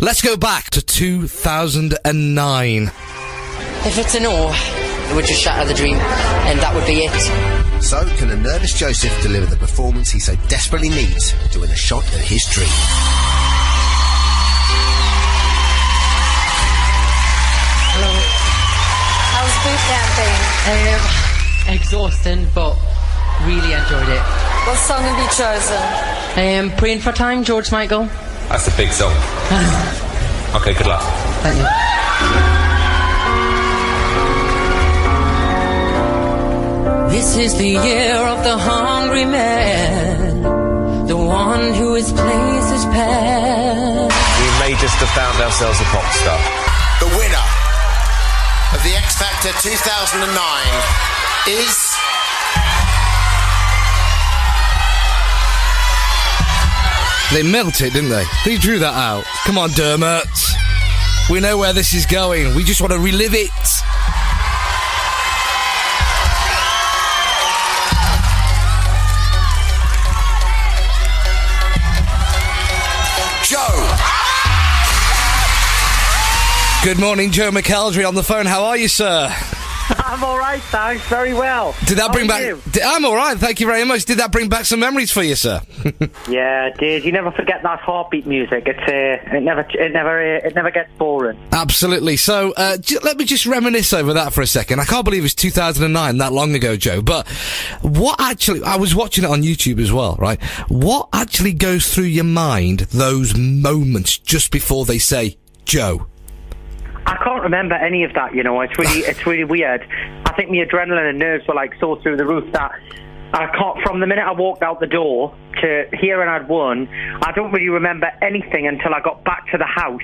Let's go back to 2009. If it's a no, it would just shatter the dream, and that would be it. So, can a nervous Joseph deliver the performance he so desperately needs to win a shot at his dream? Hello. How's boot camp been? Exhausting, but really enjoyed it. What song have you chosen? Praying for Time, George Michael. That's a big song. Okay, good luck. Thank you. This is the year of the hungry man, the one who his place is past. We may just have found ourselves a pop star. The winner of the X Factor 2009 is... They melted, didn't they? They drew that out. Come on, Dermot. We know where this is going. We just want to relive it. Good morning, Joe McElderry on the phone. How are you, sir? I'm all right, thanks. Very well. Did that bring back... you? I'm all right, thank you very much. Did that bring back some memories for you, sir? Yeah, it did. You never forget that heartbeat music. It never gets boring. Absolutely. So, let me just reminisce over that for a second. I can't believe it's 2009, that long ago, Joe. But what actually... I was watching it on YouTube as well, right? What actually goes through your mind those moments just before they say, Joe? I can't remember any of that, you know. It's really weird. I think my adrenaline and nerves were like so through the roof that I can't, from the minute I walked out the door to hearing I'd won, I don't really remember anything until I got back to the house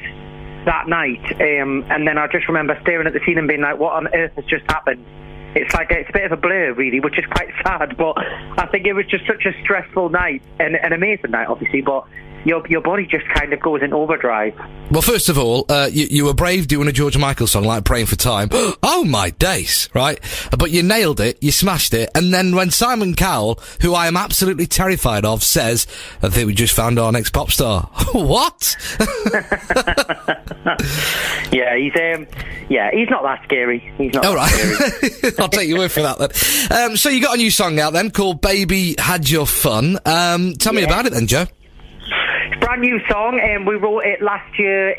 that night. And then I just remember staring at the ceiling being like, what on earth has just happened? It's like, it's a bit of a blur, really, which is quite sad, but I think it was just such a stressful night, and an amazing night, obviously, but your body just kind of goes in overdrive. Well, first of all, you were brave doing a George Michael song like Praying for Time. Oh, my days, right? But you nailed it, you smashed it, and then when Simon Cowell, who I am absolutely terrified of, says, I think we just found our next pop star. What? Yeah, he's not that scary. He's not all that right. scary. I'll take your word for that then. So you got a new song out then called Baby Had Your Fun. Tell me about it then, Joe. Brand new song, and we wrote it last year,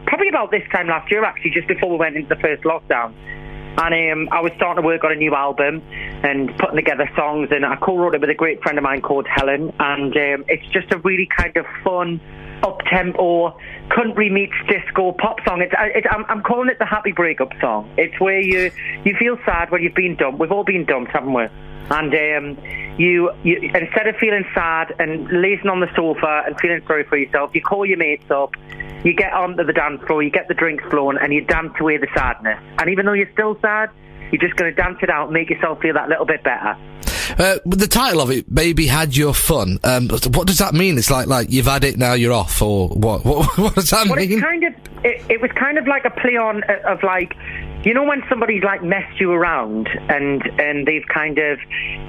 probably about this time last year, actually, just before we went into the first lockdown. And I was starting to work on a new album and putting together songs, and I co-wrote it with a great friend of mine called Helen, and it's just a really kind of fun, up-tempo, country meets disco pop song. I'm calling it the happy breakup song. It's where you feel sad when you've been dumped. We've all been dumped, haven't we? And you instead of feeling sad and lazing on the sofa and feeling sorry for yourself, you call your mates up, you get onto the dance floor, you get the drinks flowing, and you dance away the sadness. And even though you're still sad, you're just going to dance it out and make yourself feel that little bit better. The title of it, Baby Had Your Fun, what does that mean? It's like you've had it, now you're off, or what? What does that mean? It was kind of like a play on of like, you know, when somebody's like messed you around and they've kind of,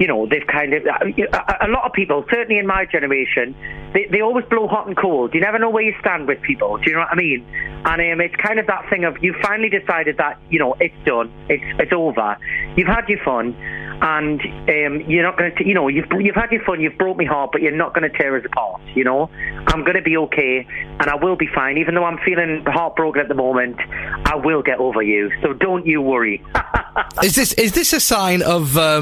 a lot of people, certainly in my generation, they always blow hot and cold. You never know where you stand with people. Do you know what I mean? And it's kind of that thing of, you finally decided that, you know, it's done, it's over. You've had your fun, and you're not going to, you know, you've had your fun, you've broke me heart, but you're not going to tear us apart. You know, I'm going to be okay, and I will be fine, even though I'm feeling heartbroken at the moment. I will get over you, so don't you worry. Is this a sign of a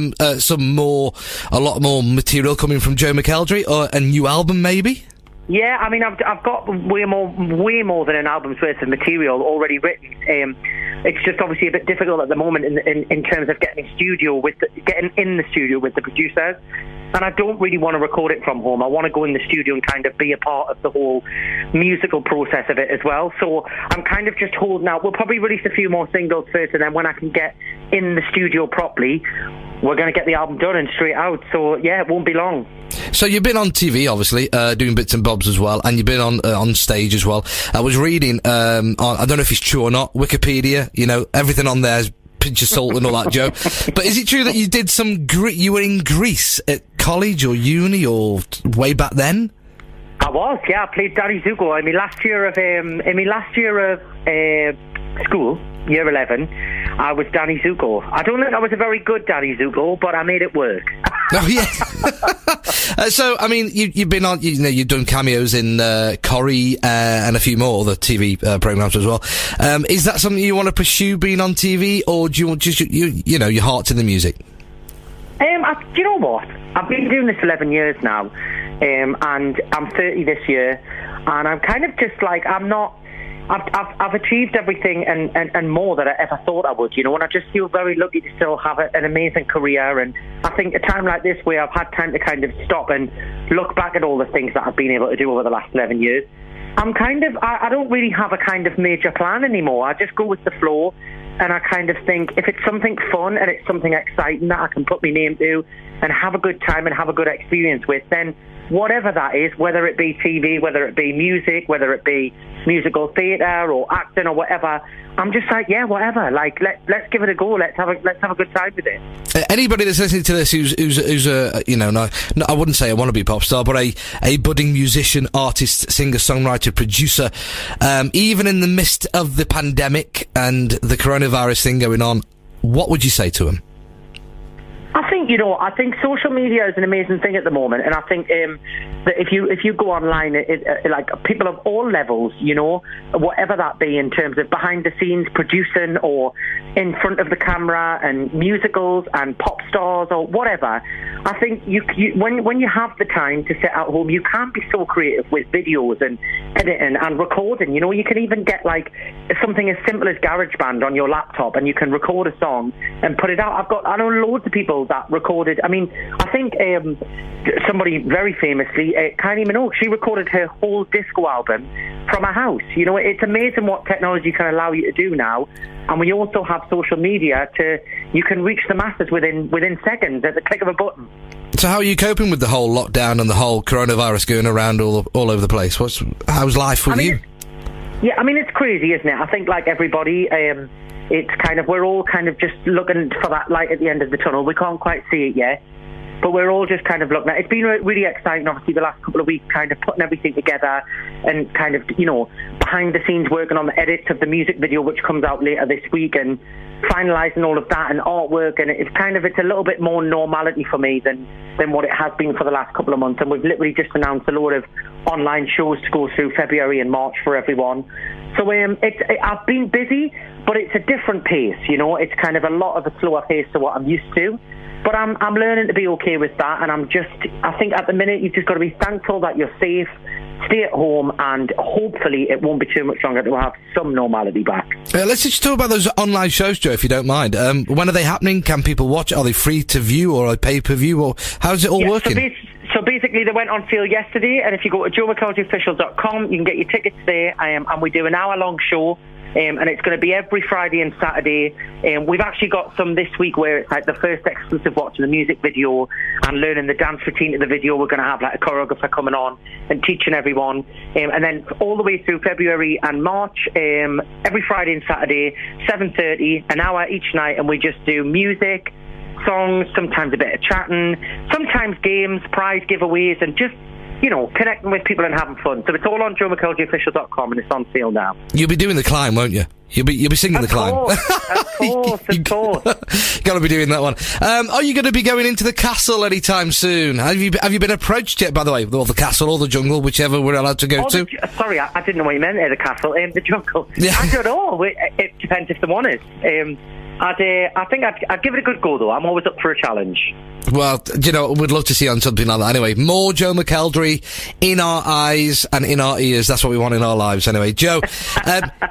lot more material coming from Joe McElderry, or a new album maybe? Yeah, I mean, I've got way more than an album's worth of material already written. It's just obviously a bit difficult at the moment in terms of getting in the studio with the producers. And I don't really want to record it from home. I want to go in the studio and kind of be a part of the whole musical process of it as well. So I'm kind of just holding out. We'll probably release a few more singles first, and then when I can get in the studio properly, we're going to get the album done and straight out. So yeah, it won't be long. So you've been on TV, obviously, doing bits and bobs as well, and you've been on stage as well. I was reading, I don't know if it's true or not, Wikipedia, you know, everything on there is pinch of salt and all that, Joe. But is it true that you did you were in Greece at college or uni or way back then? I I was, yeah. I played Danny Zuko in my last year of school, year 11. I was Danny Zuko. I don't think I was a very good Danny Zuko, but I made it work. Oh yeah. So I mean, you've been on. You've done cameos in Corrie and a few more other TV programs as well. Is that something you want to pursue, being on TV, or do you want just your heart's in the music? Do you know what? I've been doing this 11 years now, and I'm 30 this year, and I'm kind of just like, I've achieved everything and more that I ever thought I would, and I just feel very lucky to still have an amazing career. And I think a time like this, where I've had time to kind of stop and look back at all the things that I've been able to do over the last 11 years, I don't really have a kind of major plan anymore. I just go with the flow, and I kind of think if it's something fun and it's something exciting that I can put my name to and have a good time and have a good experience with, then whatever that is, whether it be TV, whether it be music, whether it be musical theatre or acting or whatever, I'm just like, yeah, whatever. Like, let's give it a go. Let's have a good time with it. Anybody that's listening to this who's a no, I wouldn't say a wannabe pop star, but a budding musician, artist, singer, songwriter, producer, even in the midst of the pandemic and the coronavirus thing going on, what would you say to them? I think social media is an amazing thing at the moment, and I think that if you go online, like people of all levels, whatever that be, in terms of behind the scenes producing or in front of the camera and musicals and pop stars or whatever, I think when you have the time to sit at home, you can be so creative with videos and editing and recording. You can even get like something as simple as GarageBand on your laptop, and you can record a song and put it out. I know loads of people that recorded. I mean, I think somebody very famously, Kylie Minogue, she recorded her whole disco album from her house. It's amazing what technology can allow you to do now. And we also have social media you can reach the masses within seconds at the click of a button. So how are you coping with the whole lockdown and the whole coronavirus going around all over the place? How's life with you? Yeah, I mean, it's crazy, isn't it? I think like everybody, it's kind of, we're all kind of just looking for that light at the end of the tunnel. We can't quite see it yet, but we're all just kind of looking at it. It's been really exciting, obviously, the last couple of weeks, kind of putting everything together and kind of, behind the scenes working on the edits of the music video, which comes out later this week, and finalising all of that and artwork. And it's a little bit more normality for me than what it has been for the last couple of months. And we've literally just announced a load of online shows to go through February and March for everyone. So I've been busy, but it's a different pace, It's kind of a lot of a slower pace to what I'm used to. But I'm learning to be okay with that, and I think at the minute you've just got to be thankful that you're safe, stay at home, and hopefully it won't be too much longer to have some normality back. Let's just talk about those online shows, Joe, if you don't mind. When are they happening? Can people watch? Are they free to view or a pay-per-view? Or how's it all working? So basically, they went on sale yesterday, and if you go to joemckelderofficial.com, you can get your tickets there, and we do an hour-long show. And it's going to be every Friday and Saturday. We've actually got some this week where it's like the first exclusive watching the music video and learning the dance routine to the video. We're going to have like a choreographer coming on and teaching everyone. And then all the way through February and March, every Friday and Saturday, 7:30, an hour each night, and we just do music, songs, sometimes a bit of chatting, sometimes games, prize giveaways, and just connecting with people and having fun. So it's all on joemckelderofficial.com, and it's on sale now. You'll be doing the climb, won't you? You'll be singing the climb. Of course. Got to be doing that one. Are you going to be going into the castle anytime soon? Have you been approached yet, by the way? Or the castle or the jungle, whichever we're allowed to go to? Sorry, I didn't know what you meant there, the castle. The jungle. Yeah. I don't know. It depends if someone is. I think I'd give it a good go, though. I'm always up for a challenge. Well, we'd love to see you on something like that. Anyway, more Joe McElderry in our eyes and in our ears. That's what we want in our lives. Anyway, Joe,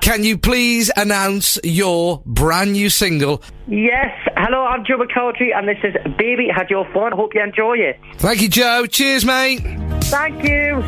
can you please announce your brand new single? Yes. Hello, I'm Joe McElderry, and this is Baby Had Your Fun. I hope you enjoy it. Thank you, Joe. Cheers, mate. Thank you.